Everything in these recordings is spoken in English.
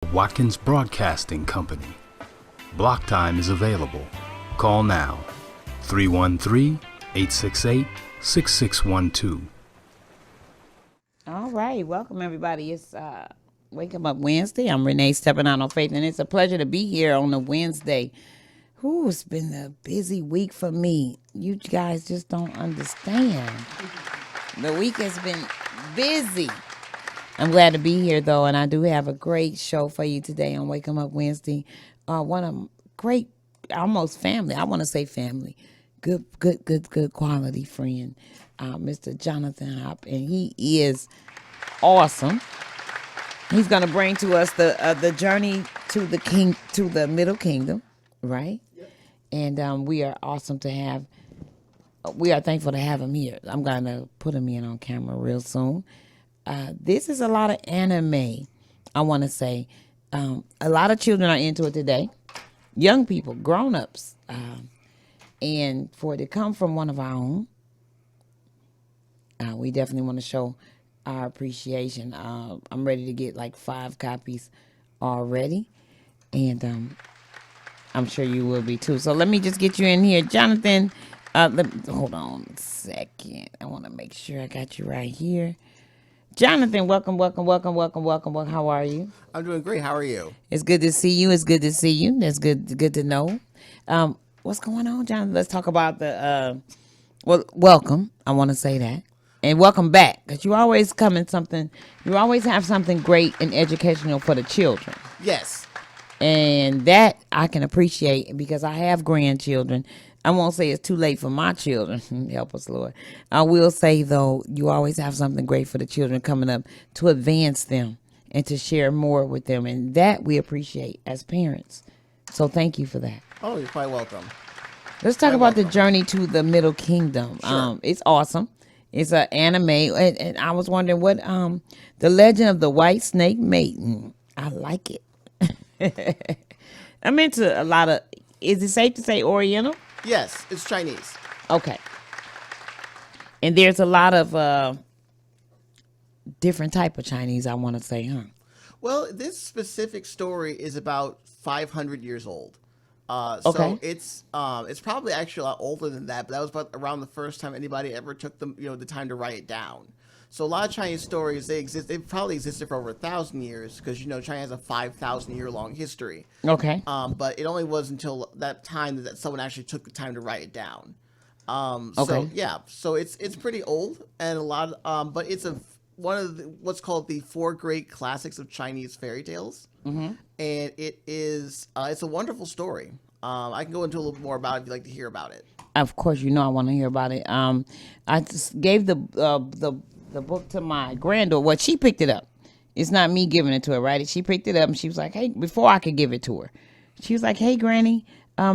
Watkins Broadcasting Company. Block time is available. Call now. 313-868-6612. All right, welcome everybody. It's Wake 'em Up Wednesday. I'm Renee stepping out on faith, and it's a pleasure to be here on a Wednesday. It's been a busy week for me. You guys just don't understand. The week has been busy. I'm glad to be here though, and I do have a great show for you today on Wake 'em Up Wednesday. One of great, almost family. I want to say family. Good quality friend, Mr. Jonathan Hop, and he is awesome. He's gonna bring to us the journey to the Middle Kingdom, right? Yep. And we are awesome to have. We are thankful to have him here. I'm gonna put him in on camera real soon. This is a lot of anime. I want to say a lot of children are into it today. Young people, grown-ups, and for it to come from one of our own, we definitely want to show our appreciation. I'm ready to get like 5 copies already, and I'm sure you will be too. So let me just get you in here, Jonathan. Hold on a second. I want to make sure I got you right here. Jonathan, welcome. How are you? I'm doing great. How are you? It's good to see you. That's good to know. What's going on, Jonathan? Let's talk about welcome. I want to say that. And welcome back, because you always you always have something great and educational for the children. Yes. And that I can appreciate, because I have grandchildren. I won't say it's too late for my children. Help us, Lord. I will say, though, you always have something great for the children coming up to advance them and to share more with them. And that we appreciate as parents. So thank you for that. Oh, you're quite welcome. Let's talk about the journey to the Middle Kingdom. Sure. It's awesome. It's an anime. And I was wondering what the Legend of the White Snake Maiden. I like it. I'm into a lot of, is it safe to say Oriental? Yes, it's Chinese. Okay. And there's a lot of different type of Chinese, I want to say, huh? Well, this specific story is about 500 years old. Okay. So it's probably actually a lot older than that, but that was about around the first time anybody ever took the time to write it down. So a lot of Chinese stories, they probably existed for over 1,000 years, because China has a 5,000-year long history. Okay. But it only was until that time that someone actually took the time to write it down. Okay. So yeah, so it's pretty old, and a lot but it's one of what's called the 4 great classics of Chinese fairy tales. Mm-hmm. And it's a wonderful story. I can go into a little more about it if you'd like to hear about it. Of course, I want to hear about it. I just gave the book to my granddaughter. Well, she picked it up. It's not me giving it to her, right? She picked it up and she was like, "Hey," before I could give it to her, she was like, "Hey, Granny,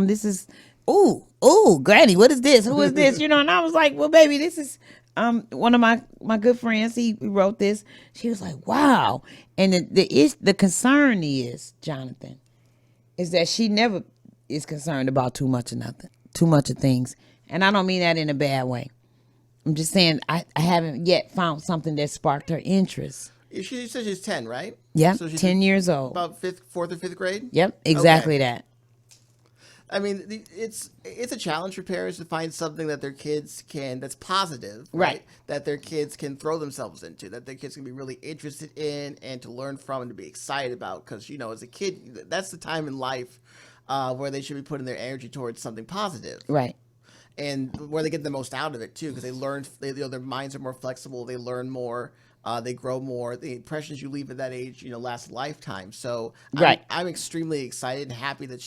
this is, Granny, what is this? Who is this?" And I was like, "Well, baby, this is one of my good friends. He wrote this." She was like, "Wow." And the concern is, Jonathan, is that she never is concerned about too much of things, and I don't mean that in a bad way. I'm just saying I haven't yet found something that sparked her interest. She said she's 10, right? Yeah, so she's 10 years old. About 4th or 5th grade? Yep, exactly Okay. that. I mean, it's a challenge for parents to find something that their kids that's positive, Right. That their kids can throw themselves into, that their kids can be really interested in and to learn from and to be excited about. Because, as a kid, that's the time in life where they should be putting their energy towards something positive. Right. And where they get the most out of it too, because their minds are more flexible, they learn more, they grow more. The impressions you leave at that age, last a lifetime. So Right. I'm extremely excited and happy that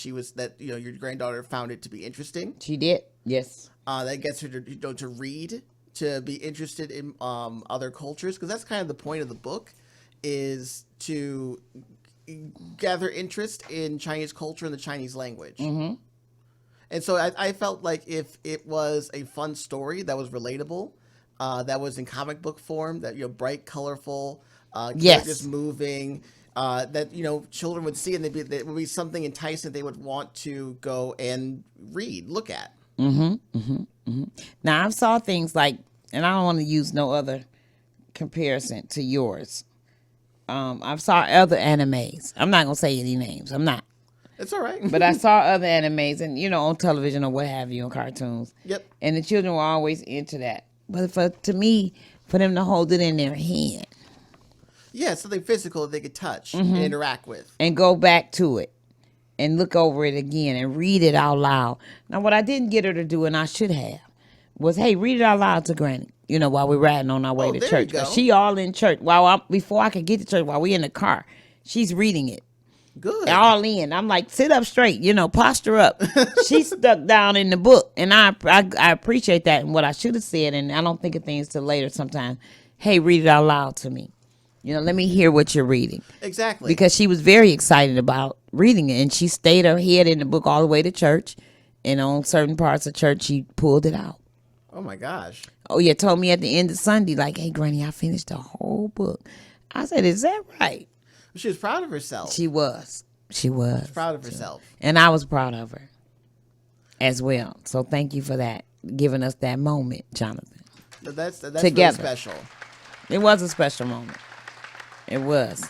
your granddaughter found it to be interesting. She did. Yes. That gets her to read, to be interested in other cultures, because that's kind of the point of the book, is to gather interest in Chinese culture and the Chinese language. Mm-hmm. And so I felt like if it was a fun story that was relatable, that was in comic book form, that bright, colorful, characters moving, that children would see, and it would be something enticing they would want to go and look at. Now I've saw things like, and I don't want to use no other comparison to yours, I've saw other animes. I'm not gonna say any names. I'm not. It's all right. But I saw other animes and, on television or what have you, on cartoons. Yep. And the children were always into that. But to me, for them to hold it in their hand. Yeah, something physical that they could touch and interact with. And go back to it. And look over it again and read it out loud. Now, what I didn't get her to do, and I should have, was, hey, read it out loud to Granny. While we're riding on our way to there church. you go. She all in church. Before I could get to church, while we in the car, she's reading it. Good. All in. I'm like, sit up straight, posture up. She's stuck down in the book. And I appreciate that. And what I should have said, and I don't think of things till later sometimes, hey, read it out loud to me. Let me hear what you're reading. Exactly. Because she was very excited about reading it. And she stayed her head in the book all the way to church. And on certain parts of church, she pulled it out. Oh, my gosh. Oh, yeah, told me at the end of Sunday, like, hey, Granny, I finished the whole book. I said, is that right? She was proud of herself. She was. Proud of herself. And I was proud of her as well. So thank you for that, giving us that moment, Jonathan. That's Together. really special. It was a special moment. It was.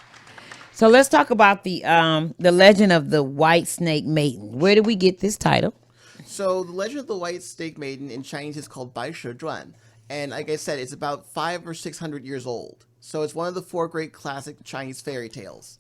So let's talk about the legend of the White Snake Maiden. Where did we get this title? So the Legend of the White Snake Maiden in Chinese is called Bai Shi Zhuan. And like I said, it's about 500 or 600 years old. So it's one of the 4 great classic Chinese fairy tales.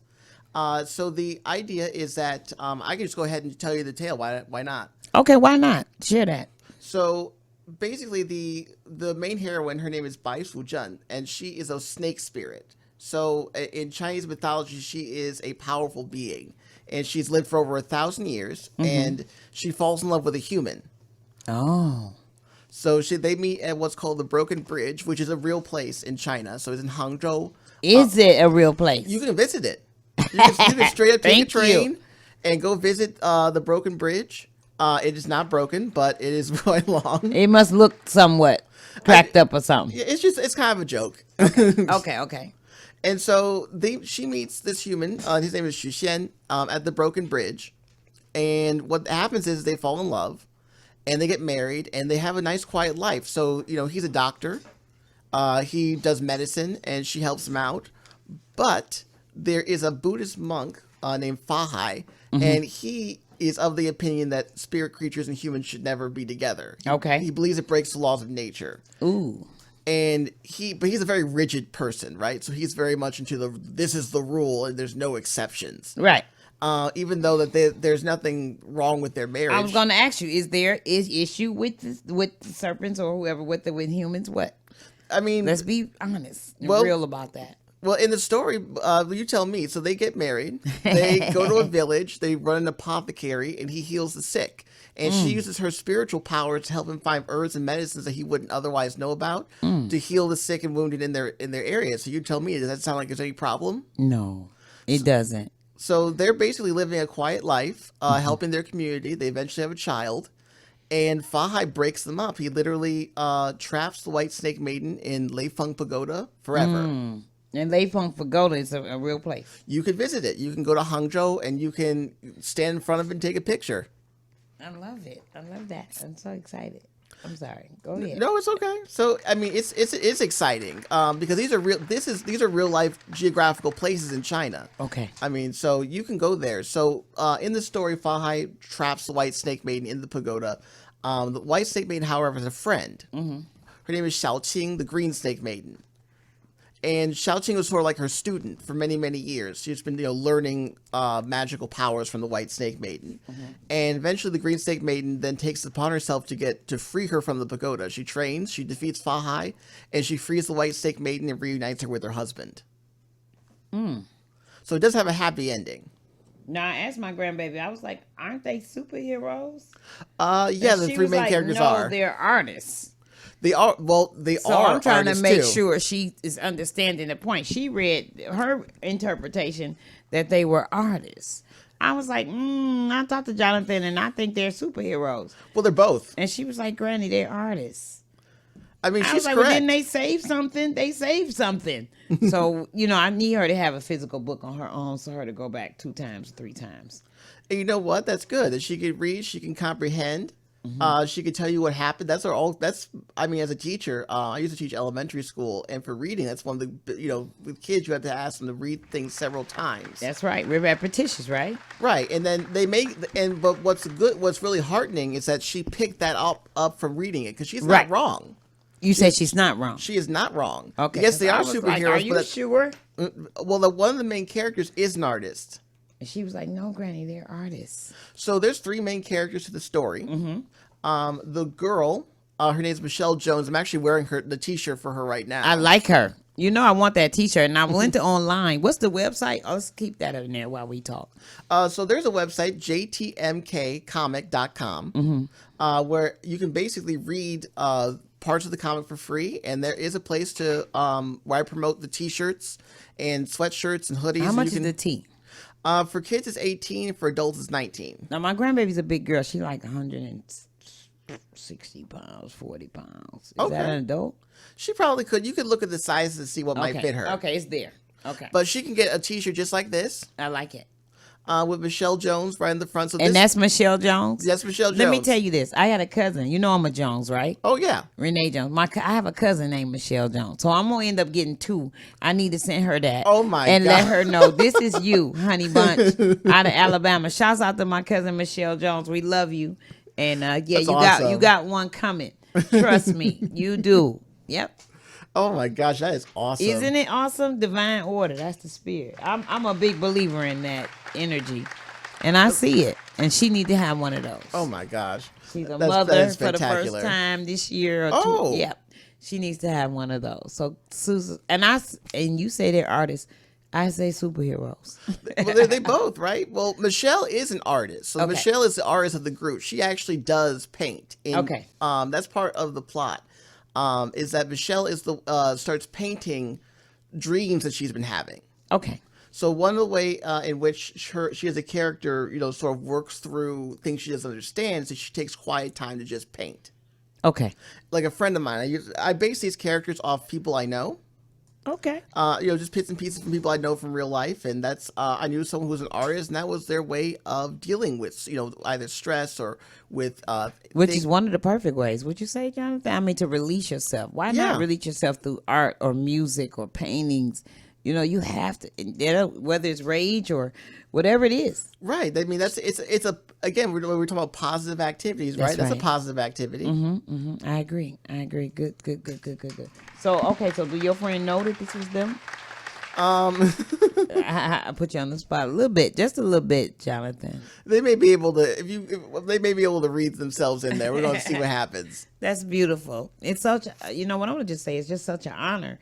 So the idea is that I can just go ahead and tell you the tale. Why not? Okay, why not? Share that. So basically, the main heroine, her name is Bai Su Zhen, and she is a snake spirit. So in Chinese mythology, she is a powerful being, and she's lived for over 1,000 years, and she falls in love with a human. Oh. So they meet at what's called the Broken Bridge, which is a real place in China. So it's in Hangzhou. Is it a real place? You can visit it. You can straight up take a Thank train you. and go visit the Broken Bridge. It is not broken, but it is quite long. It must look somewhat cracked up or something. Yeah, it's kind of a joke. Okay. And so she meets this human. His name is Xu Xian at the Broken Bridge. And what happens is they fall in love. And they get married, and they have a nice, quiet life. So, he's a doctor. He does medicine, and she helps him out. But there is a Buddhist monk named Fa Hai, and he is of the opinion that spirit creatures and humans should never be together. Okay. He believes it breaks the laws of nature. Ooh. And he's a very rigid person, right? So he's very much into this is the rule, and there's no exceptions. Right. Even though that there's nothing wrong with their marriage. I was going to ask you: is there issue with the serpents or whoever with humans? What? I mean, Let's be honest and real about that. Well, in the story, you tell me. So they get married. They go to a village. They run an apothecary, and he heals the sick. And she uses her spiritual power to help him find herbs and medicines that he wouldn't otherwise know about to heal the sick and wounded in their area. So you tell me, does that sound like there's any problem? No, it doesn't. So they're basically living a quiet life, helping their community. They eventually have a child. And Fa Hai breaks them up. He literally traps the White Snake Maiden in Leifeng Pagoda forever. And Leifeng Pagoda is a real place. You could visit it. You can go to Hangzhou and you can stand in front of it and take a picture. I love it. I love that. I'm so excited. I'm sorry. Go ahead. No, it's okay. So I mean, it's exciting because these are real life geographical places in China. Okay. I mean, so you can go there. So in the story, Fa Hai traps the White Snake Maiden in the pagoda. The White Snake Maiden, however, is a friend. Her name is Xiaoqing, the Green Snake Maiden. And Xiaoqing was sort of like her student for many, many years. She's been, learning magical powers from the White Snake Maiden. And eventually the Green Snake Maiden then takes it upon herself to free her from the pagoda. She trains, she defeats Fa Hai, and she frees the White Snake Maiden and reunites her with her husband. So it does have a happy ending. Now, I asked my grandbaby, I was like, aren't they superheroes? Yeah, And the she three was main like, characters no, are. they're artists. They are. Well, they So are. I'm trying to artists, make too. sure she is understanding the point. She read her interpretation that they were artists. I was like, I talked to Jonathan and I think they're superheroes. Well, they're both. And she was like, Granny, they're artists. I mean, I she's was like, correct. well, didn't they save something? They saved something. So, I need her to have a physical book on her own so her to go back 2 times, 3 times. And you know what? That's good. That she can read, she can comprehend. She could tell you what happened. I mean, as a teacher, I used to teach elementary school, and for reading, that's one of the, with kids, you have to ask them to read things several times. That's right. We're repetitious, right? Right. And then but what's really heartening is that she picked that up from reading it, because she's not wrong. You said she's not wrong. She is not wrong. Okay. Yes, they are superheroes. Like, are you sure? Well, one of the main characters is an artist. And she was like, no, Granny, they're artists. So there's 3 main characters to the story. The girl, her name is Michelle Jones. I'm actually wearing the t-shirt for her right now. I like her. I want that t-shirt. And I went to online. What's the website? Oh, let's keep that in there while we talk. So there's a website, jtmkcomic.com, where you can basically read parts of the comic for free. And there is a place to where I promote the t-shirts and sweatshirts and hoodies. How much is the tee? For kids, it's 18. For adults, it's 19. Now, my grandbaby's a big girl. She like 160 pounds, 40 pounds. Is that an adult? She probably could. You could look at the sizes and see what might fit her. Okay, it's there. Okay. But she can get a t-shirt just like this. I like it. With Michelle Jones right in the front. So that's Michelle Jones? Yes, Michelle Jones. Let me tell you this. I had a cousin. I'm a Jones, right? Oh, yeah. Rene Jones. I have a cousin named Michelle Jones. So I'm going to end up getting 2. I need to send her that. Oh, my God. And let her know this is you, Honey Bunch, out of Alabama. Shouts out to my cousin Michelle Jones. We love you. And awesome. you got one coming. Trust me. You do. Yep. Oh my gosh, that is awesome. Isn't it awesome? Divine order. That's the spirit. I'm a big believer in that energy. And I see it. And she need to have one of those. Oh my gosh. She's a mother for the first time this year or 2. Yep. She needs to have one of those. So Susan and you say they're artists. I say superheroes. Well, they both, right? Well, Michelle is an artist. So Michelle is the artist of the group. She actually does paint. That's part of the plot. Is that Michelle is starts painting dreams that she's been having. Okay. So one of the way in which she as a character, sort of works through things she doesn't understand is that she takes quiet time to just paint. Okay. Like a friend of mine, I base these characters off people I know. Okay. Just bits and pieces from people I know from real life, and that's I knew someone who was an artist, and that was their way of dealing with either stress or with which is one of the perfect ways. Would you say, Jonathan? I mean, to release yourself. Why not release yourself through art or music or paintings? You have to, whether it's rage or whatever it is. Right. I mean, it's again, we're talking about positive activities, right? That's a positive activity. I agree. Good. So, do your friend know that this was them? I put you on the spot a little bit, just a little bit, Jonathan. They may be able to, they may be able to read themselves in there. We're going to see what happens. That's beautiful. It's such, what I want to just say, it's just such an honor.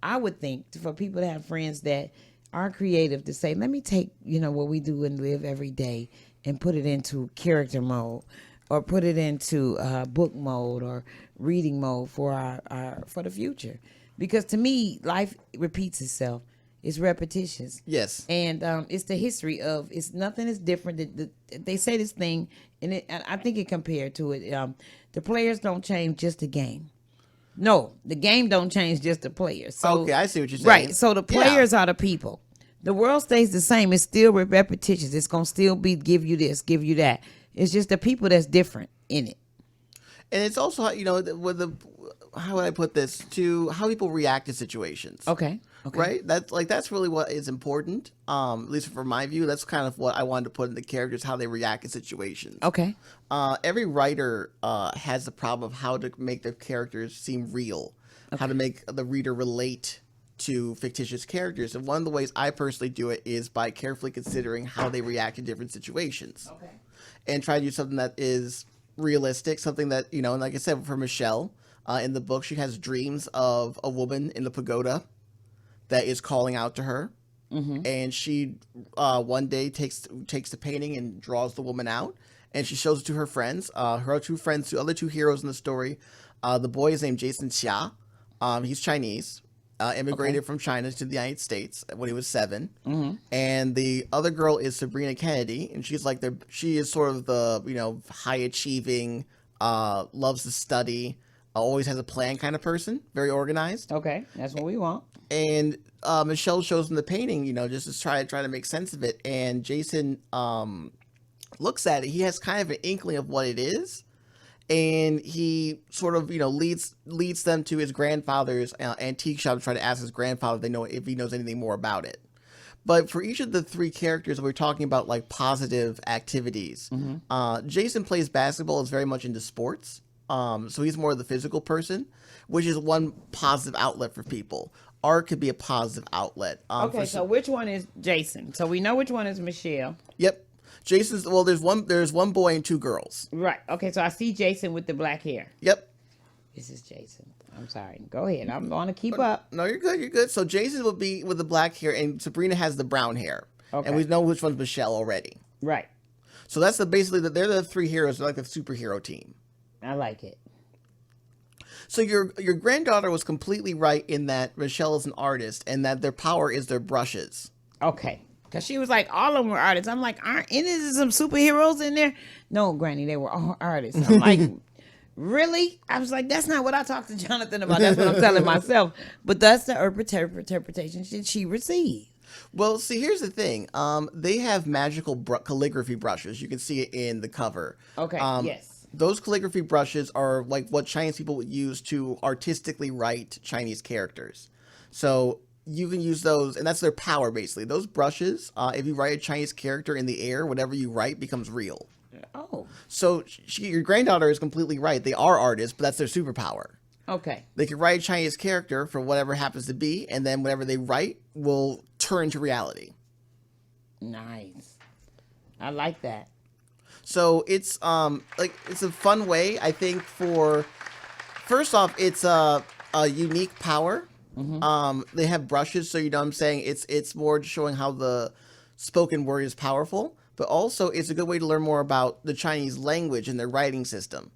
I would think for people to have friends that are creative to say, let me take, what we do and live every day and put it into character mode or put it into book mode or reading mode for our for the future. Because to me, life repeats itself. It's repetitious. Yes. And it's the history of, nothing is different. They say this thing, and I think it compared to it. The players don't change, just the game. No, the game don't change, just the players. So, okay, I see what you're saying. Right, so the players are the people. The world stays the same. It's still repetitious. It's going to still be give you this, give you that. It's just the people that's different in it. And it's also, how would I put this, to how people react to situations. Okay. Right? That's really what is important. At least from my view, that's kind of what I wanted to put in the characters, how they react in situations. Okay. Every writer has the problem of how to make their characters seem real, how to make the reader relate to fictitious characters. And one of the ways I personally do it is by carefully considering how they react in different situations. Okay. And try to do something that is realistic, something that, and like I said, for Michelle, in the book, she has dreams of a woman in the pagoda that is calling out to her. Mm-hmm. And she one day takes the painting and draws the woman out, and she shows it to her friends. Her two friends, the other two heroes in the story. The boy is named Jason Xia. He's Chinese, immigrated from China to the United States when he was 7. Mm-hmm. And the other girl is Sabrina Kennedy, and she is sort of the high achieving, loves to study, always has a plan kind of person, very organized. Okay, that's what we want. And Michelle shows him the painting, just to try to make sense of it. And Jason looks at it. He has kind of an inkling of what it is. and he sort of leads them to his grandfather's antique shop to try to ask his grandfather if he knows anything more about it. But for each of the three characters, we're talking about like positive activities. Jason plays basketball, is very much into sports. So he's more of the physical person, which is one positive outlet for people. Art could be a positive outlet. Okay, so which one is Jason? So we know which one is Michelle. Yep. Jason's, well, there's one boy and two girls. Right. Okay, so I see Jason with the black hair. Yep. This is Jason. I'm sorry. Go ahead. I'm going to keep up. No, you're good. You're good. So Jason will be with the black hair, and Sabrina has the brown hair. Okay. And we know which one's Michelle already. Right. So that's they're the three heroes. They're like the superhero team. I like it. So your granddaughter was completely right in that Michelle is an artist, and that their power is their brushes. Okay. Because she was like, all of them were artists. I'm like, aren't any of some superheroes in there? No, Granny, they were all artists. I'm like, really? I was like, that's not what I talked to Jonathan about. That's what I'm telling myself. But that's the interpretation she received. Well, see, here's the thing. They have magical calligraphy brushes. You can see it in the cover. Okay, yes. Those calligraphy brushes are like what Chinese people would use to artistically write Chinese characters. So you can use those, and that's their power, basically. Those brushes, if you write a Chinese character in the air, whatever you write becomes real. Oh. So your granddaughter is completely right. They are artists, but that's their superpower. Okay. They can write a Chinese character for whatever happens to be, and then whatever they write will turn to reality. Nice. I like that. So it's it's a fun way, I think, first off, it's a unique power. They have brushes, so you know what I'm saying, it's more showing how the spoken word is powerful, but also it's a good way to learn more about the Chinese language and their writing system,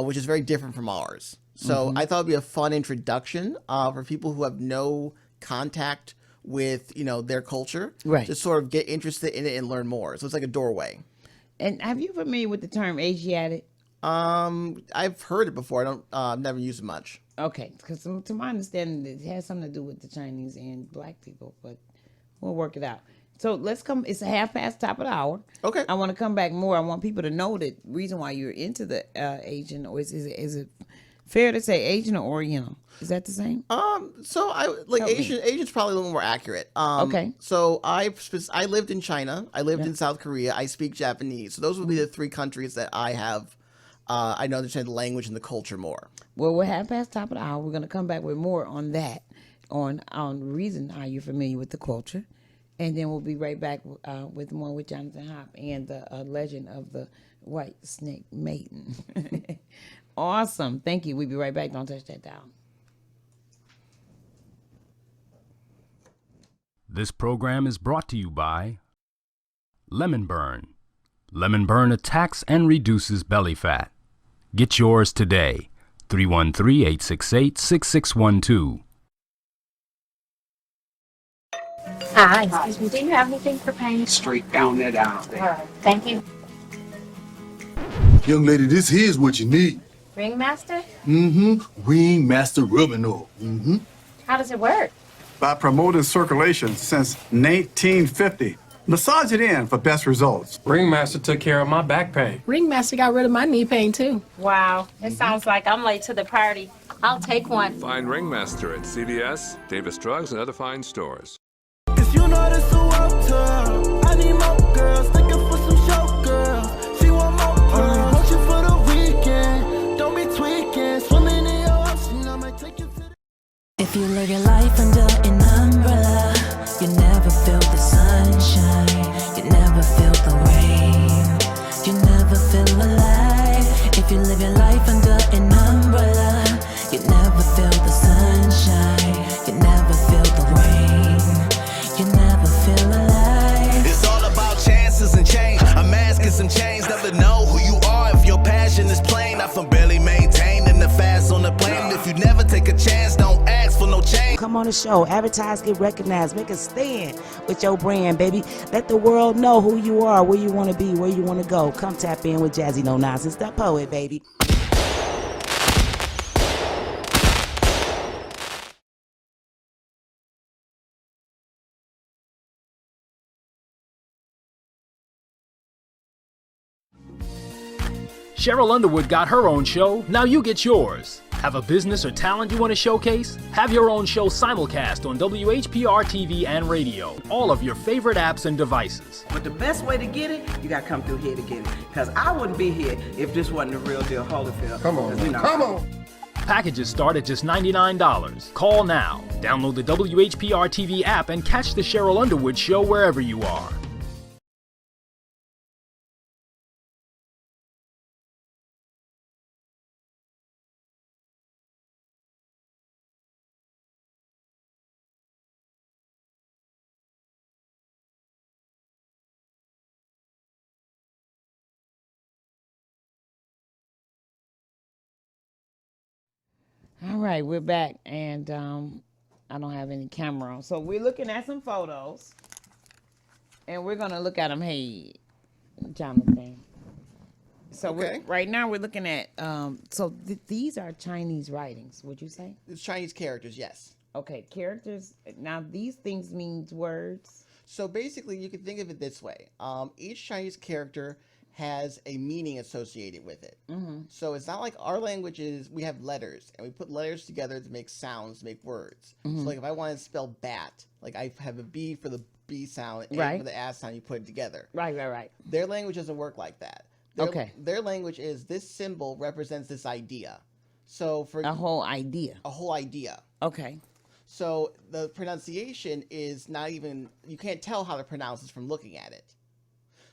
which is very different from ours. So I thought it'd be a fun introduction for people who have no contact with their culture, right, to sort of get interested in it and learn more. So it's like a doorway. And have you familiar with the term Asiatic? I've heard it before. I don't. I've never used it much. Okay, because to my understanding, it has something to do with the Chinese and black people, but we'll work it out. So let's come. It's a half past top of the hour. Okay. I want to come back more. I want people to know the reason why you're into the Asian, or is it fair to say Asian or Oriental? Is that the same? So I like Asian's probably a little more accurate. Okay. So I lived in China. I lived in South Korea. I speak Japanese. So those would be the three countries that I have. I know understand the language and the culture more. Well, we're half past top of the hour. We're going to come back with more on that, on reason how you're familiar with the culture, and then we'll be right back with more with Jonathan Hopp and the legend of the white snake maiden. Awesome. Thank you. We'll be right back. Don't touch that dial. This program is brought to you by Lemon Burn. Lemon Burn attacks and reduces belly fat. Get yours today. 313-868-6612. Hi, excuse me. Do you have anything for paint? Straight down that aisle there. All right, thank you. Young lady, this here's what you need. Ringmaster? Ringmaster rubbing oil. How does it work? By promoting circulation since 1950. Massage it in for best results. Ringmaster took care of my back pain. Ringmaster got rid of my knee pain, too. Wow, it sounds like I'm late to the party. I'll take one. Find Ringmaster at CVS, Davis Drugs, and other fine stores. If you know this a world tour, I need more girls, looking for some show girls. She want more girls, want you for the weekend. Don't be tweaking, swimming in your ocean, I might take you to the... If you live your life under an umbrella, you never feel the sunshine, you never feel the rain, you never feel alive. If you live your life under an umbrella, you never feel the sunshine, you never feel the rain, you never feel alive. It's all about chances and change, a mask and some chains. Never know who you are if your passion is plain. I'm from barely maintained in the fast on the plane. If you never take a chance, don't ask for no change. Come on the show, advertise, get recognized, make a stand with your brand, baby. Let the world know who you are, where you want to be, where you want to go. Come tap in with Jazzy No Nonsense, the poet, baby. Cheryl Underwood got her own show, now you get yours. Have a business or talent you want to showcase? Have your own show simulcast on WHPR TV and radio, all of your favorite apps and devices. But the best way to get it, you got to come through here to get it. Because I wouldn't be here if this wasn't the real deal Holyfield. Come on, come on. Packages start at just $99. Call now. Download the WHPR TV app and catch the Cheryl Underwood show wherever you are. All right, we're back, and I don't have any camera on. So we're looking at some photos, and we're going to look at them. Hey, Jonathan. So right now we're looking at, these are Chinese writings, would you say? It's Chinese characters, yes. Okay, characters. Now, these things means words. So basically, you can think of it this way. Each Chinese character has a meaning associated with it. Mm-hmm. So it's not like our language is, we have letters, and we put letters together to make sounds, to make words. Mm-hmm. So like if I want to spell bat, like I have a B for the B sound, and Right. for the ass sound, you put it together. Right. Their language doesn't work like that. Their language is, this symbol represents this idea. So for A whole idea. a whole idea. Okay. So the pronunciation is not even, you can't tell how to pronounce this from looking at it.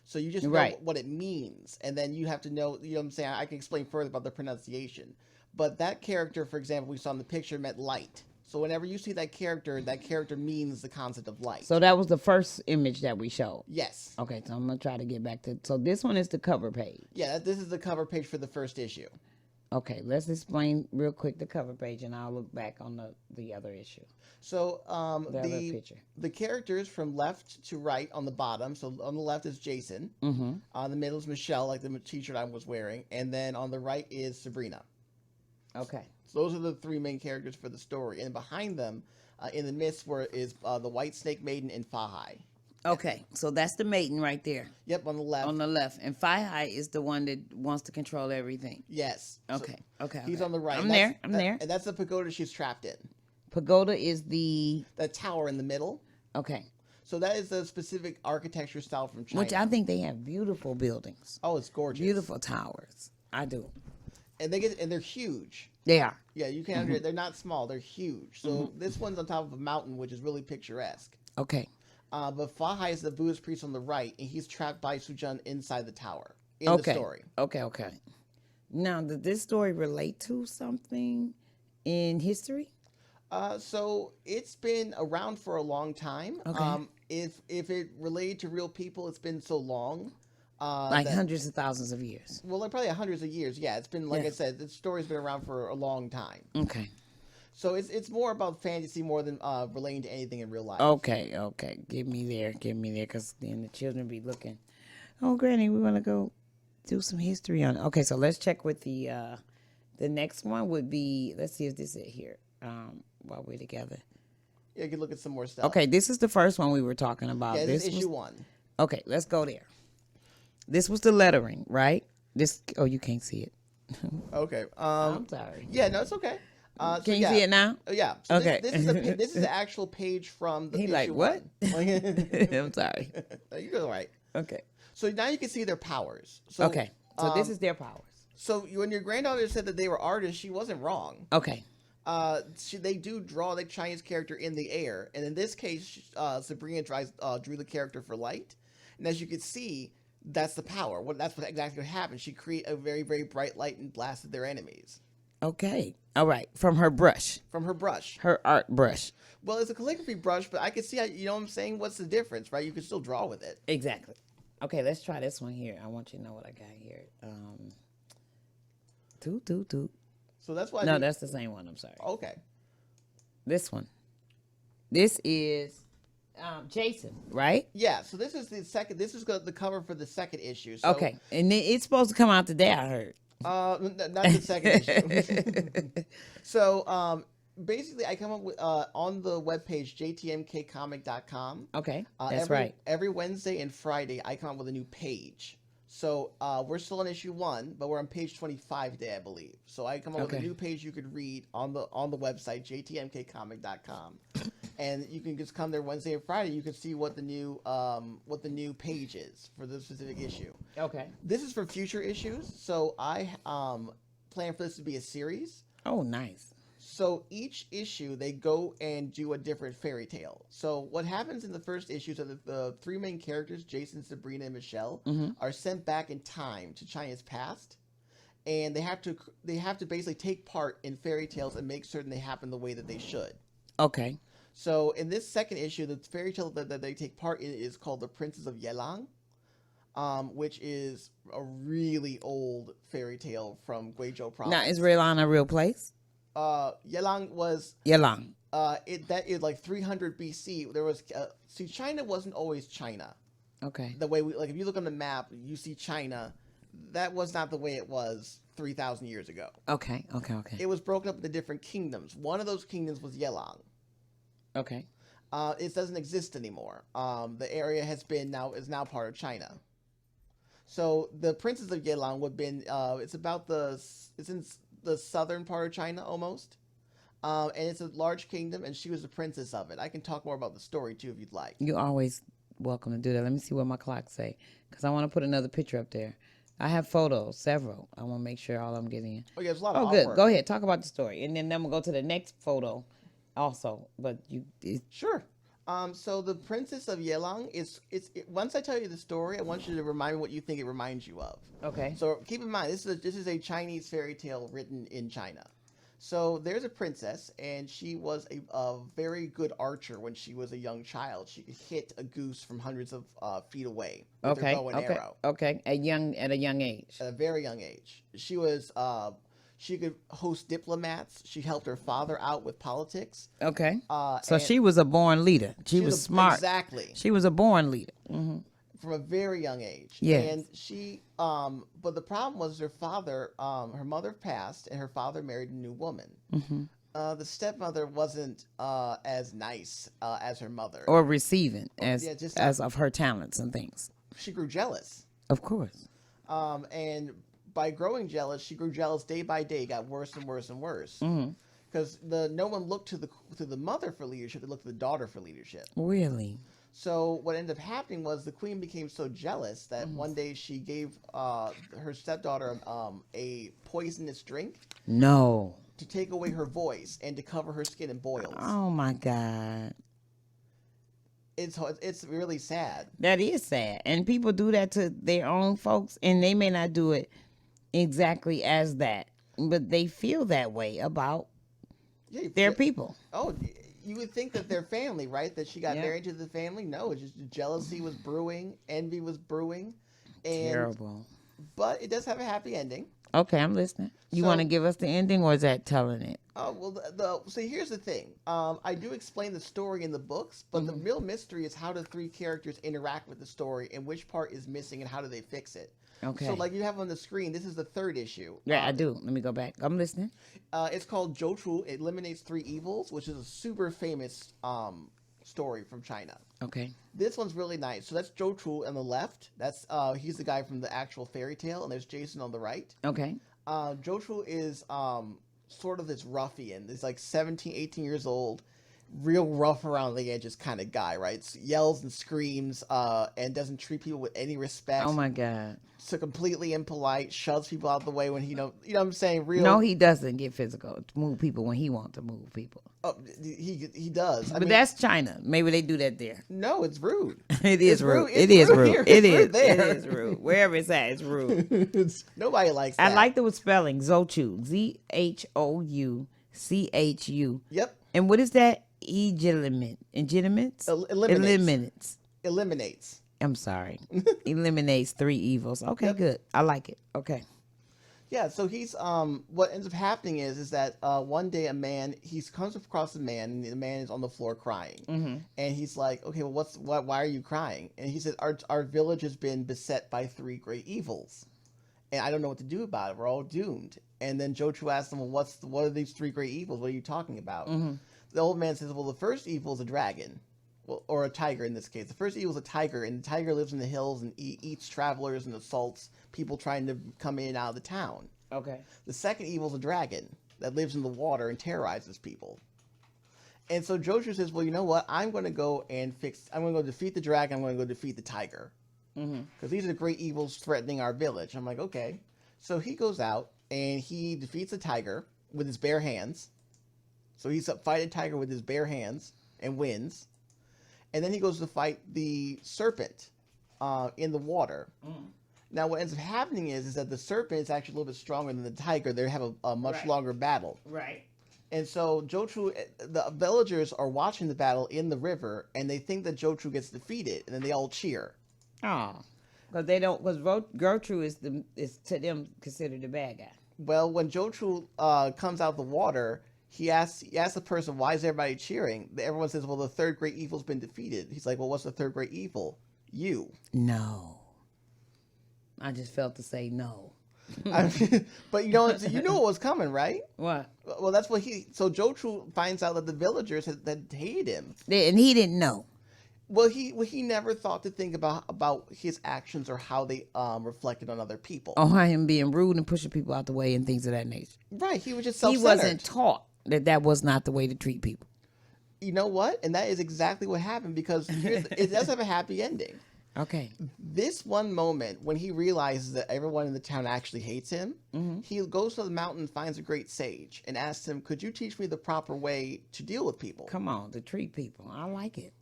So you just know Right. what it means. And then you have to know, you know what I'm saying? I can explain further about the pronunciation. But that character, for example, we saw in the picture meant light. So whenever you see that character means the concept of light. So that was the first image that we showed. Yes. Okay, so I'm going to try to get back to, so this one is the cover page. Yeah, this is the cover page for the first issue. Okay, let's explain real quick the cover page, and I'll look back on the other issue. So The other picture. the characters from left to right on the bottom. So on the left is Jason. Mm-hmm. On the middle is Michelle, like the t-shirt I was wearing. And then on the right is Sabrina. Okay. So those are the three main characters for the story. And behind them, in the midst, is the White Snake Maiden and Fahai. Okay, so that's the Maiden right there. Yep, on the left. On the left. And Fahai is the one that wants to control everything. Yes. Okay, okay. He's on the right. I'm there. And that's the pagoda she's trapped in. Pagoda is the tower in the middle. Okay. So that is a specific architecture style from China. Which I think they have beautiful buildings. Oh, it's gorgeous. Beautiful towers. I do. And they're huge. They are. Yeah, you can. They're not small. They're huge. So this one's on top of a mountain, which is really picturesque. Okay. But Fahai is the Buddhist priest on the right, and he's trapped by Sujun inside the tower in the story. Okay. Now, did this story relate to something in history? So it's been around for a long time. Okay. If it related to real people, it's been so long. Like hundreds of thousands of years. Well, like probably hundreds of years. Yeah, it's been, like I said, the story's been around for a long time. Okay. So it's more about fantasy more than relating to anything in real life. Okay. Get me there, because then the children be looking. Oh, Granny, we want to go do some history on it. Okay, so let's check with the next one would be, let's see if this is it here while we're together. Yeah, you can look at some more stuff. Okay, this is the first one we were talking about. Yeah, this is issue was, 1. Okay, let's go there. This was the lettering, right? You can't see it. Okay. I'm sorry. Yeah, no, it's okay. Can you see it now? Yeah. So Okay. This is the actual page from the He issue like, what? 1. I'm sorry. You're all right. Okay. So now you can see their powers. So, Okay. So this is their powers. So when your granddaughter said that they were artists, she wasn't wrong. Okay. They do draw the Chinese character in the air, and in this case, Sabrina drew the character for light. And as you can see, that's the power. That's what exactly what happened. She created a very, very bright light and blasted their enemies. Okay. All right. From her brush. From her brush. Her art brush. Well, it's a calligraphy brush, but I can see how, you know what I'm saying? What's the difference, right? You can still draw with it. Exactly. Okay, let's try this one here. I want you to know what I got here. Toot. So that's why. No, that's the same one. I'm sorry. Okay. This one. This is Jason, right? Yeah. So this is the second. This is the cover for the second issue. So, Okay, and it's supposed to come out today. I heard. Not the second issue. So basically, I come up with on the webpage jtmkcomic.com. Okay, Every right. Every Wednesday and Friday, I come up with a new page. So we're still on issue 1, but we're on page 25 today, I believe. So I come up with a new page you could read on the website, jtmkcomic.com. And you can just come there Wednesday and Friday. You can see what the new page is for the specific issue. Okay. This is for future issues. So I plan for this to be a series. Oh, nice. So each issue, they go and do a different fairy tale. So what happens in the first issue, so the 3 main characters, Jason, Sabrina, and Michelle, are sent back in time to China's past. And they have to basically take part in fairy tales and make certain they happen the way that they should. Okay. So in this second issue, the fairy tale that they take part in is called The Princess of Yelang, which is a really old fairy tale from Guizhou province. Now, is Yelang a real place? Yelang was Yelang. That is like 300 BC. There was see, China wasn't always China. Okay. The way if you look on the map, you see China. That was not the way it was 3,000 years ago. Okay. It was broken up into different kingdoms. One of those kingdoms was Yelang. Okay. It doesn't exist anymore. The area is now part of China. So the Princess of Yelang would have been it's in the southern part of China almost. And it's a large kingdom, and she was the princess of it. I can talk more about the story too if you'd like. You're always welcome to do that. Let me see what my clock say, because I want to put another picture up there. I have photos, several. I want to make sure all I'm getting in. Oh, yeah, there's a lot of good. artwork. Go ahead. Talk about the story. And then I'm going to go to the next photo also. But Sure. So the Princess of Yelang once I tell you the story, I want you to remind me what you think it reminds you of. Okay. So keep in mind, this is a Chinese fairy tale written in China. So there's a princess, and she was a very good archer when she was a young child. She could hit a goose from hundreds of feet away with her bow and arrow. Okay. At a young age. At a very young age. She was she could host diplomats. She helped her father out with politics. Okay. So she was a born leader. She was smart. Exactly. She was a born leader. Mm-hmm. From a very young age. Yes. And she, but the problem was her father, her mother passed, and her father married a new woman. Mm-hmm. The stepmother wasn't as nice as her mother. Or receiving as of her talents and things. She grew jealous. Of course. And by growing jealous, she grew jealous day by day, got worse and worse and worse. Because no one looked to the mother for leadership, they looked to the daughter for leadership. Really? So what ended up happening was the queen became so jealous that one day she gave her stepdaughter a poisonous drink. No. To take away her voice and to cover her skin in boils. Oh my God. It's really sad. That is sad. And people do that to their own folks, and they may not do it exactly as that, but they feel that way about their people. Oh, you would think that they're family, right? That she got married to the family. No, it's just jealousy was brewing, envy was brewing. And, terrible. But it does have a happy ending. Okay, I'm listening. You want to give us the ending, or is that telling it? Oh, well, so here's the thing. I do explain the story in the books, but the real mystery is how the 3 characters interact with the story and which part is missing and how do they fix it. Okay. So like you have on the screen, this is the 3rd issue. Yeah, I do. Let me go back. I'm listening. It's called Zhou It Eliminates 3 Evils, which is a super famous story from China. Okay. This one's really nice. So that's Zhou on the left. That's he's the guy from the actual fairy tale, and there's Jason on the right. Okay. Zhou is sort of this ruffian. He's like 17, 18 years old, real rough around the edges kind of guy, right? So yells and screams and doesn't treat people with any respect. Oh my God. So completely impolite, shoves people out of the way when you know what I'm saying? No, he doesn't get physical to move people when he wants to move people. Oh, he does. But that's China. Maybe they do that there. No, it's rude. It is rude. It is rude. It is rude. Wherever it's at, it's rude. Nobody likes that. I like the spelling. Zhou. ZHOUCHU. Yep. And what is that? Eliminates. I'm sorry. Eliminates 3 evils. Okay, good. I like it. Okay. Yeah, so he's what ends up happening is that one day he comes across a man, and the man is on the floor crying. And he's like, okay, well why are you crying? And he says, our village has been beset by 3 great evils, and I don't know what to do about it. We're all doomed. And then Zhou asks him, well, what are these 3 great evils? What are you talking about? The old man says, well, the first evil is a dragon. well, or a tiger in this case. The first evil is a tiger, and the tiger lives in the hills and eats travelers and assaults people trying to come in and out of the town. Okay. The second evil is a dragon that lives in the water and terrorizes people. And so Joshua says, well, you know what? I'm going to go defeat the dragon. I'm going to go defeat the tiger. Because these are the great evils threatening our village. I'm like, okay. So he goes out and he defeats the tiger with his bare hands. So he's fighting tiger with his bare hands and wins. And then he goes to fight the serpent in the water. Now, what ends up happening is that the serpent is actually a little bit stronger than the tiger. They have a much longer battle. Right. And so the villagers are watching the battle in the river, and they think that Jotru gets defeated, and then they all cheer. Oh, because Gertrude is to them considered the bad guy. Well, when Jotru comes out the water, he asks the person, why is everybody cheering? Everyone says, well, the third great evil's been defeated. He's like, well, what's the third great evil? You. No. I just felt to say no. But you know what was coming, right? What? Well, that's what so Jotru finds out that the villagers that hated him. And he didn't know. Well, he never thought to think about his actions or how they reflected on other people. Or how him being rude and pushing people out the way and things of that nature. Right, he was just self-centered. He wasn't taught that was not the way to treat people. You know what? And that is exactly what happened, because it does have a happy ending. Okay. This one moment when he realizes that everyone in the town actually hates him, he goes to the mountain and finds a great sage and asks him, could you teach me the proper way to deal with people? Come on, to treat people. I like it.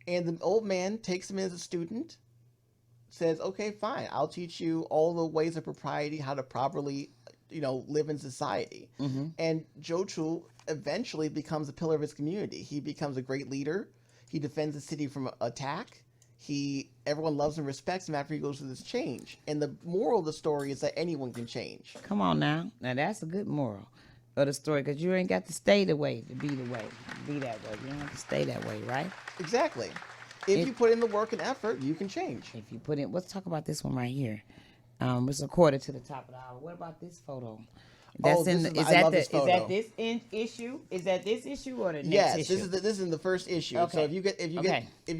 And the old man takes him in as a student, says, okay, fine, I'll teach you all the ways of propriety, how to properly, live in society. And Jotru eventually becomes a pillar of his community. He becomes a great leader. He defends the city from attack. Everyone loves and respects him after he goes through this change. And the moral of the story is that anyone can change. Come on now. Now that's a good moral of the story, because you ain't got to stay the way to be that way. You don't have to stay that way, right? Exactly. If you put in the work and effort, you can change. If you put in, let's talk about this one right here. It's a quarter to the top of the hour. What about this photo? Is that this issue? Is that this issue or the next issue? Yes, this is the first issue. Okay. So if you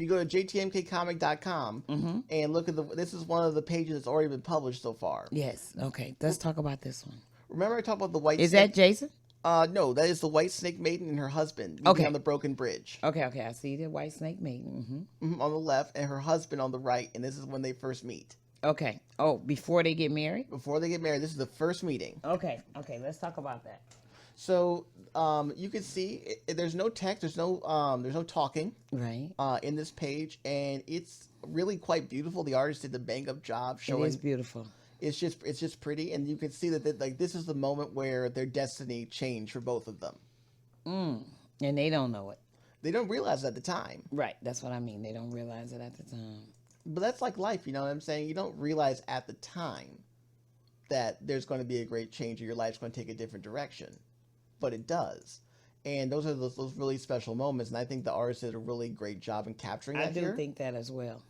go to jtmkcomic.com and look at this is one of the pages that's already been published so far. Yes. Okay. Let's talk about this one. Remember I talked about the white Is snake? that Jason? No, that is the white snake maiden and her husband on the broken bridge. Okay. I see the white snake maiden. On the left, and her husband on the right, and this is when they first meet. Okay. Oh, before they get married? Before they get married. This is the first meeting. Okay. Let's talk about that. So you can see there's no text, there's no talking right in this page, and it's really quite beautiful. The artist did the bang up job showing. It is beautiful. It's just pretty, and you can see that this is the moment where their destiny changed for both of them. And they don't know it. They don't realize it at the time. Right. That's what I mean. They don't realize it at the time. But that's like life, you know what I'm saying? You don't realize at the time that there's going to be a great change or your life's going to take a different direction. But it does. And those are those really special moments. And I think the artist did a really great job in capturing that here. I do think that as well.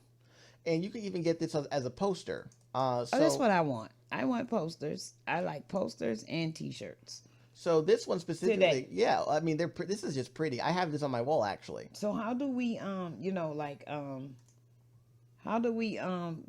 And you can even get this as a poster. That's what I want. I want posters. I like posters and T-shirts. So this one specifically, yeah. I mean, this is just pretty. I have this on my wall, actually. So how do we, how do we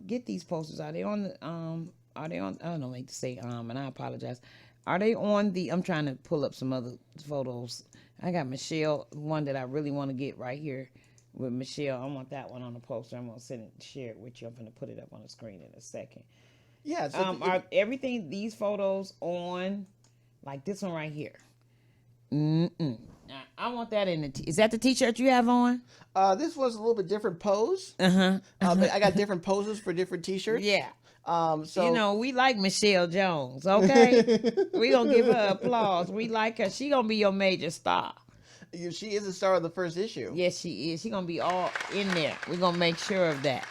get these posters? Are they on the I don't make to say and I apologize. Are they on the I'm trying to pull up some other photos. I got Michelle, one that I really want to get right here with Michelle. I want that one on the poster. I'm gonna share it with you. I'm gonna put it up on the screen in a second. Yeah. So are these photos on like this one right here? I want that in is that the T-shirt you have on? This was a little bit different pose. I got different poses for different T-shirts. Yeah. So we like Michelle Jones, okay? We gonna give her applause. We like her. She gonna be your major star. She is the star of the first issue. Yes, she is. She gonna be all in there. We're gonna make sure of that.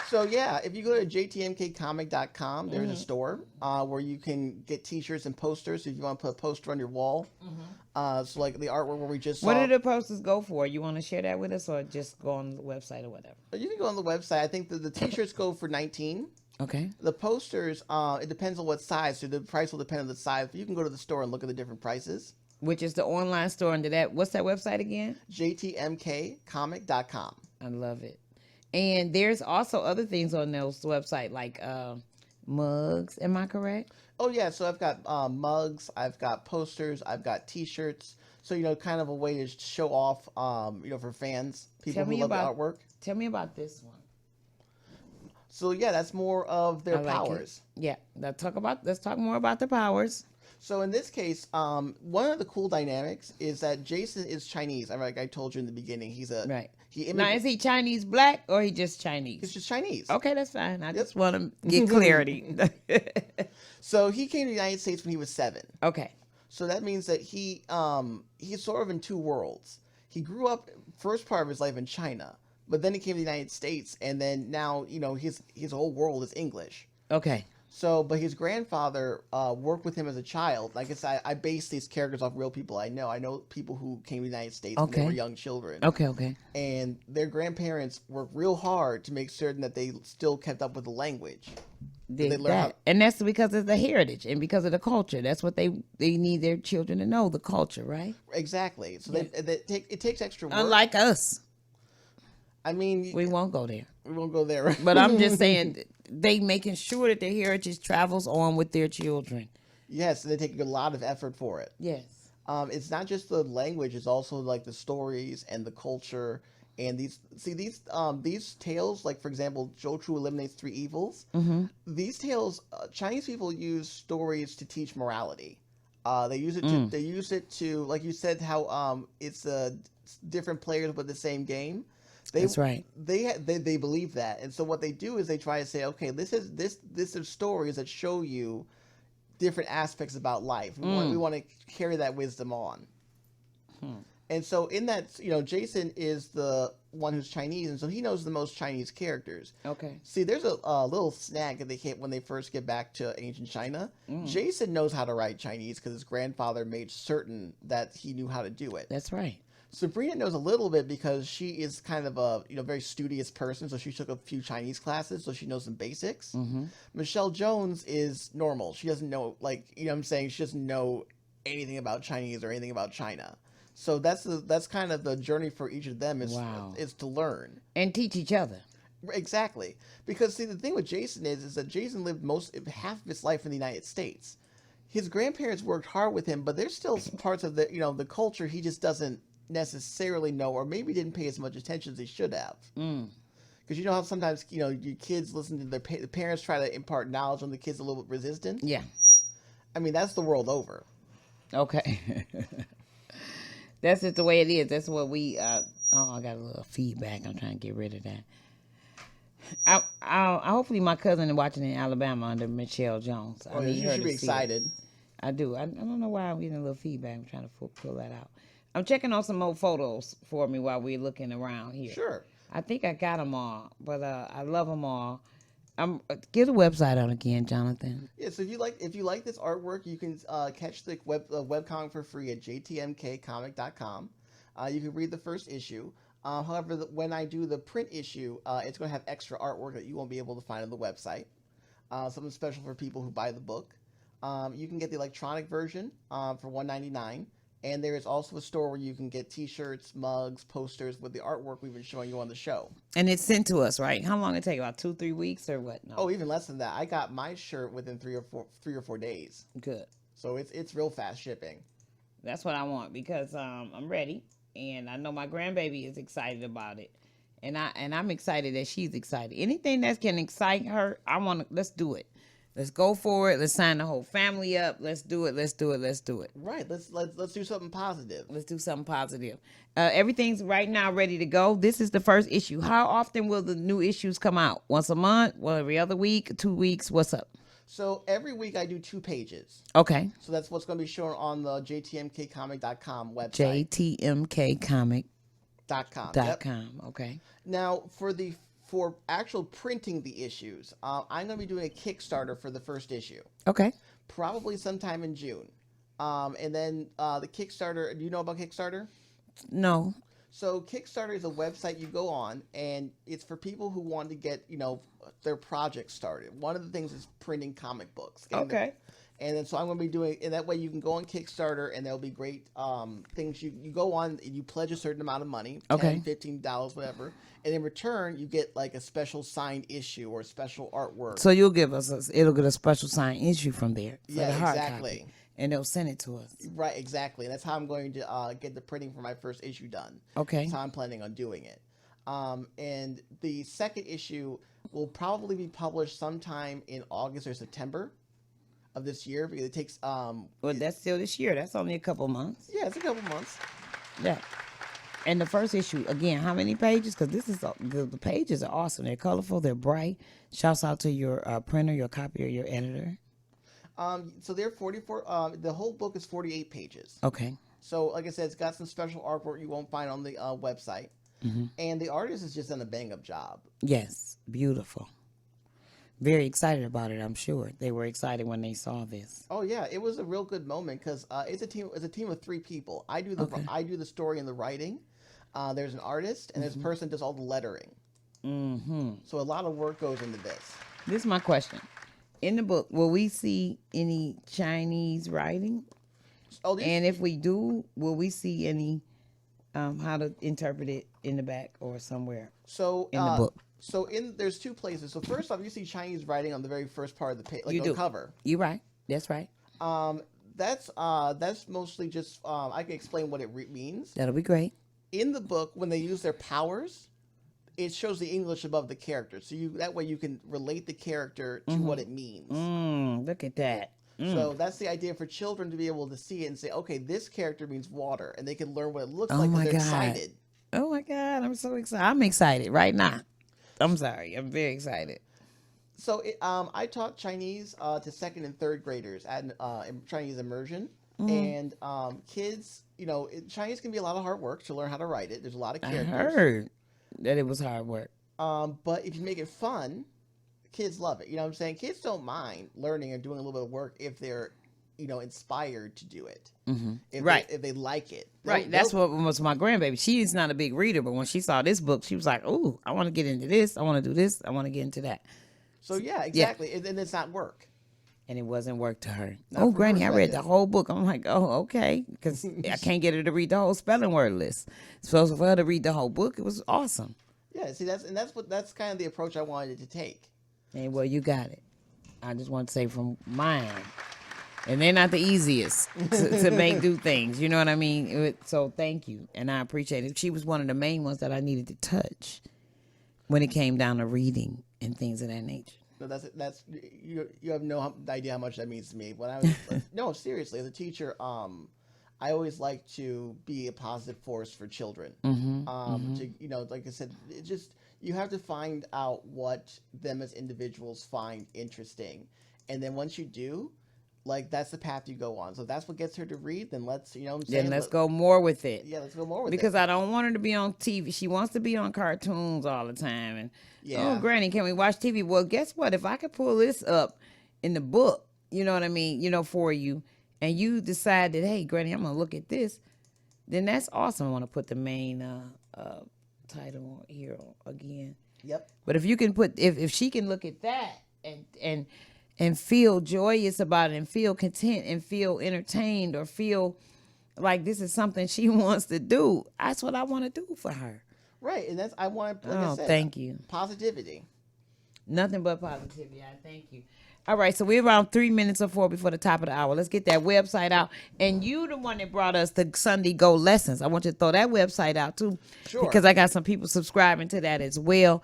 So yeah, if you go to jtmkcomic.com, there's a store where you can get T-shirts and posters if you want to put a poster on your wall. So like the artwork where we just saw. What do the posters go for? You want to share that with us, or just go on the website or whatever? You can go on the website. I think the T-shirts go for $19. Okay. The posters, it depends on what size. So the price will depend on the size. But you can go to the store and look at the different prices. Which is the online store under that. What's that website again? JTMKcomic.com. I love it. And there's also other things on those website like mugs. Am I correct? Oh yeah, so I've got mugs, I've got posters, I've got T-shirts. So kind of a way to show off, for fans, people who love the artwork. Tell me about this one. So yeah, that's more of their powers. Yeah, let's talk more about the powers. So in this case, one of the cool dynamics is that Jason is Chinese. Like I told you in the beginning, he's right. Now, is he Chinese black or he just Chinese? He's just Chinese. Okay, that's fine. I just want to get clarity. So he came to the United States when he was 7. Okay. So that means that he's sort of in two worlds. He grew up first part of his life in China, but then he came to the United States, and then now his whole world is English. Okay. So, but his grandfather worked with him as a child. Like I said, I base these characters off real people I know. I know people who came to the United States when they were young children. Okay. And their grandparents worked real hard to make certain that they still kept up with the language. And that's because of the heritage and because of the culture. That's what they need their children to know, the culture, right? Exactly. So it takes extra work. Unlike us. I mean, we won't go there. We won't go there. But I'm just saying, they making sure that their heritage travels on with their children. Yes, they take a lot of effort for it. Yes. It's not just the language; it's also like the stories and the culture. And these tales, like for example, Jochu eliminates 3 evils. Mm-hmm. These tales, Chinese people use stories to teach morality. They use it to, like you said, how it's different players but the same game. That's right. They believe that, and so what they do is they try to say, okay, this is stories that show you different aspects about life. We want to carry that wisdom on. And so in that, Jason is the one who's Chinese, and so he knows the most Chinese characters. Okay. See, there's a little snag that they hit when they first get back to ancient China. Jason knows how to write Chinese because his grandfather made certain that he knew how to do it. That's right. Sabrina knows a little bit because she is kind of a very studious person, so she took a few Chinese classes, so she knows some basics. Mm-hmm. Michelle Jones is normal. She doesn't know, what I'm saying, she doesn't know anything about Chinese or anything about China. So that's kind of the journey for each of them is to learn and teach each other. Exactly, because see, the thing with Jason is that Jason lived half of his life in the United States. His grandparents worked hard with him, but there's still parts of the culture he just doesn't necessarily know, or maybe didn't pay as much attention as they should have. Because you know how sometimes your kids listen to the parents try to impart knowledge on the kids a little bit resistant. Yeah, I mean that's the world over. Okay. That's just the way it is. That's what we. I got a little feedback. I'm trying to get rid of that. I hopefully my cousin is watching in Alabama under Michelle Jones. Oh, you should be excited. I do. I don't know why I'm getting a little feedback. I'm trying to pull that out. I'm checking on some old photos for me while we're looking around here. Sure. I think I got them all, but I love them all. Get the website out again, Jonathan. Yeah, so if you like this artwork, you can catch the webcomic for free at jtmkcomic.com. You can read the first issue. However, when I do the print issue, it's going to have extra artwork that you won't be able to find on the website. Something special for people who buy the book. You can get the electronic version for $1.99. And there is also a store where you can get T-shirts, mugs, posters with the artwork we've been showing you on the show. And it's sent to us, right? How long it take? About 2-3 weeks or what? No. Oh, even less than that. I got my shirt within 3 or 4 days. Good. So it's real fast shipping. That's what I want because I'm ready, and I know my grandbaby is excited about it, and I'm excited that she's excited. Anything that can excite her, let's do it. Let's go for it. Let's sign the whole family up. Let's do it. Let's do it. Let's do it. Right. Let's do something positive. Let's do something positive. Everything's right now ready to go. This is the first issue. How often will the new issues come out? Once a month? Well, every other week? 2 weeks? What's up? So every week I do 2 pages. Okay. So that's what's going to be shown on the jtmkcomic.com website. jtmkcomic.com. Yep. Okay. Now for actual printing the issues, I'm going to be doing a Kickstarter for the first issue. Okay. Probably sometime in June. And then the Kickstarter, do you know about Kickstarter? No. So Kickstarter is a website you go on, and it's for people who want to get, their project started. One of the things is printing comic books. Okay. And then so I'm going to be doing, and that way you can go on Kickstarter, and there'll be great things. You go on, and you pledge a certain amount of money, $10, $15, whatever, and in return you get like a special signed issue or special artwork. So you'll give us, it'll get a special signed issue from there. For Yeah, the hard exactly. Copy, and they'll send it to us. Right, exactly. And that's how I'm going to get the printing for my first issue done. Okay. That's how I'm planning on doing it. And the second issue will probably be published sometime in August or September of this year, because it takes Well, that's still this year. That's only a couple months. yeah, it's a couple months. Yeah. And the first issue, again, how many pages? Because this is the pages are awesome. They're colorful. They're bright. Shouts out to your printer, your copier, your editor. So they're 44. The whole book is 48 pages. Okay. So, like I said, it's got some special artwork you won't find on the website, and the artist has just done a bang-up job. Yes, beautiful. Very excited about it. I'm sure they were excited when they saw this. Oh yeah, it was a real good moment because it's a team of 3 people. I do the story and the writing. There's an artist, and there's a person that does all the lettering. So a lot of work goes into this. This is my question. In the book, will we see any Chinese writing? Oh, and if we do, will we see any how to interpret it in the back or somewhere? So in the book. So there's 2 places. So first off, you see Chinese writing on the very first part of the page, like on the cover. You're right. That's right. That's mostly just I can explain what it means. That'll be great. In the book, when they use their powers, it shows the English above the character. So that way you can relate the character to what it means. Look at that. So that's the idea for children to be able to see it and say, okay, this character means water, and they can learn what it looks like because they're excited. Oh my God, I'm so excited. I'm excited right now. I'm sorry. I'm very excited. So I taught Chinese to 2nd and 3rd graders at Chinese immersion. And kids, Chinese can be a lot of hard work to learn how to write it. There's a lot of characters. I heard that it was hard work. But if you make it fun, kids love it. You know what I'm saying? Kids don't mind learning and doing a little bit of work if they're, inspired to do it. If they like it. Right. That's what was my grandbaby. She's not a big reader, but when she saw this book, she was like, "Oh, I want to get into this. I want to do this. I want to get into that." So yeah, exactly. Yeah. And it's not work. And it wasn't work to her. Oh, Granny, I read the whole book. I'm like, oh, okay. Because I can't get her to read the whole spelling word list. So for her to read the whole book, it was awesome. Yeah, see, that's kind of the approach I wanted to take. And well, you got it. I just want to say from mine. And they're not the easiest to make do things. You know what I mean? So thank you. And I appreciate it. She was one of the main ones that I needed to touch when it came down to reading and things of that nature. No, that's you have no idea how much that means to me. When I was no, seriously, as a teacher, I always like to be a positive force for children. To like I said, it just you have to find out what them as individuals find interesting, and then once you do, like that's the path you go on. So if that's what gets her to read, then let's let's go more with it. Yeah, let's go more with it. Because I don't want her to be on TV. She wants to be on cartoons all the time. And oh, Granny, can we watch TV? Well, guess what? If I could pull this up in the book, you know what I mean, for you, and you decide that, hey, Granny, I'm gonna look at this, then that's awesome. I want to put the main title here again. Yep. But if you can put, if she can look at that and feel joyous about it and feel content and feel entertained or feel like this is something she wants to do, that's what I want to do for her. Right, and I want, like I said, thank you. Positivity. Nothing but positivity. I thank you. All right, so we're around 3 minutes or 4 before the top of the hour. Let's get that website out. And you the one that brought us the Sunday Go lessons. I want you to throw that website out too. Sure. Because I got some people subscribing to that as well.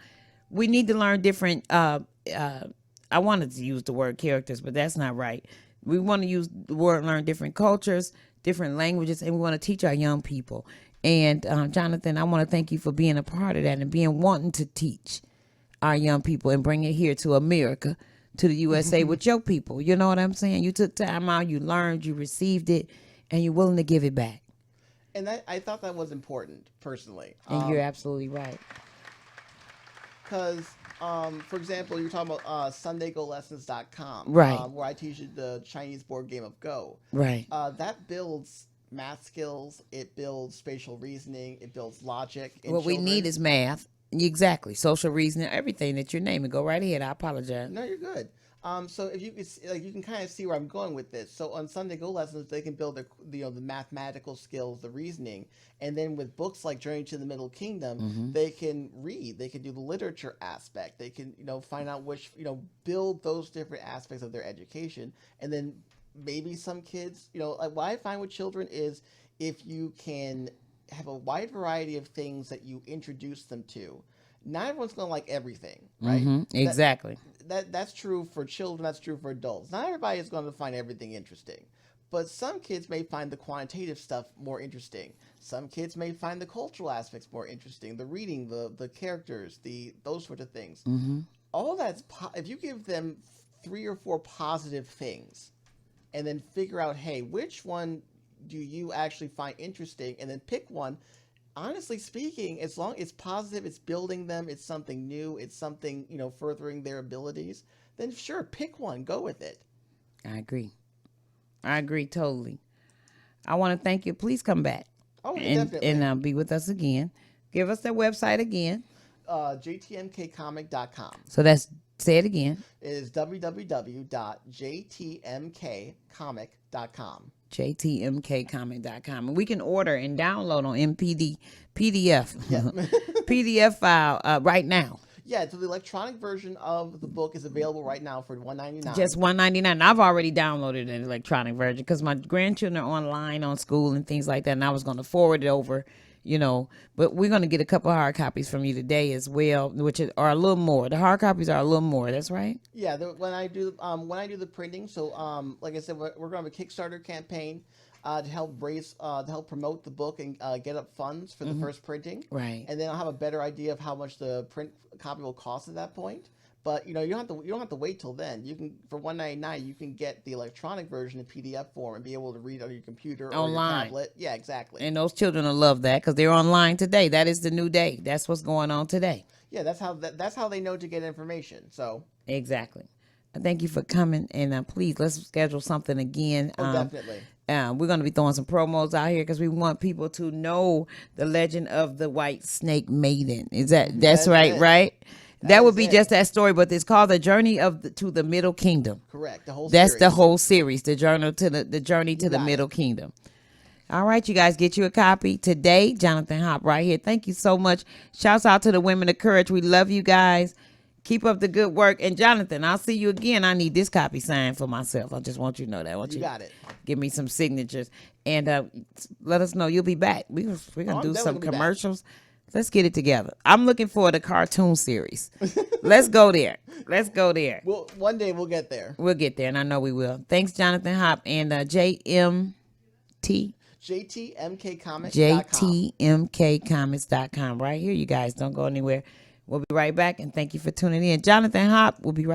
We need to learn different I wanted to use the word characters, but that's not right. We want to use the word learn different cultures, different languages, and we want to teach our young people. And Jonathan, I want to thank you for being a part of that and wanting to teach our young people and bring it here to America, to the USA with your people. You know what I'm saying? You took time out, you learned, you received it, and you're willing to give it back. And I thought that was important, personally. And you're absolutely right. Because, for example, you're talking about SundayGoLessons.com, right? Where I teach you the Chinese board game of Go. Right. That builds math skills. It builds spatial reasoning. It builds logic. What we need is math. Exactly. Social reasoning, everything that you're naming. Go right ahead. I apologize. No, you're good. So if you could, you can kind of see where I'm going with this. So on Sunday Go lessons, they can build the mathematical skills, the reasoning, and then with books like Journey to the Middle Kingdom, they can read, they can do the literature aspect, they can find out which build those different aspects of their education, and then maybe some kids, like what I find with children is if you can have a wide variety of things that you introduce them to. Not everyone's going to like everything, right? Exactly. That's true for children. That's true for adults. Not everybody is going to find everything interesting, but some kids may find the quantitative stuff more interesting. Some kids may find the cultural aspects more interesting. The reading, the characters, those sort of things. All that's if you give them 3 or 4 positive things, and then figure out, hey, which one do you actually find interesting, and then pick one. Honestly speaking, as long as it's positive, it's building them, it's something new, it's something, furthering their abilities, then sure, pick one, go with it. I agree totally. I want to thank you. Please come back. Oh, definitely. And be with us again. Give us the website again. JTMKcomic.com. So say it again. It is www.jtmkcomic.com. JTMKcomic.com. And we can order and download on PDF file right now. Yeah, so the electronic version of the book is available right now for $1.99. Just $1.99. I've already downloaded an electronic version because my grandchildren are online on school and things like that, and I was going to forward it over, But we're going to get a couple of hard copies from you today as well, which are a little more. The hard copies are a little more. That's right. Yeah, when I do the printing, so like I said, we're going to have a Kickstarter campaign to help promote the book and get up funds for the first printing. Right. And then I'll have a better idea of how much the print copy will cost at that point. But you don't have to wait till then. You can, for $1.99, you can get the electronic version in PDF form and be able to read on your computer or online. Your tablet. Yeah, exactly. And those children will love that because they're online today. That is the new day. That's what's going on today. Yeah, that's how they know to get information. So exactly. Thank you for coming, and please let's schedule something again. Definitely. We're going to be throwing some promos out here because we want people to know the legend of the White Snake Maiden. That's right, it. Right? That would be just that story, but it's called The Journey to the Middle Kingdom. Correct. The whole That's series. The whole series, the journey to the Middle Kingdom. All right, you guys, get you a copy today. Jonathan Hop right here. Thank you so much. Shouts out to the Women of Courage. We love you guys. Keep up the good work. And Jonathan, I'll see you again. I need this copy signed for myself. I just want you to know that. I want you got it. Give me some signatures. And let us know you'll be back. We're going to do some commercials. Let's get it together. I'm looking for the cartoon series. Let's go there. Well, one day we'll get there. We'll get there, and I know we will. Thanks, Jonathan Hop and JTMKcomics.com. JTMKcomics.com. Right here, you guys. Don't go anywhere. We'll be right back, and thank you for tuning in. Jonathan Hop will be right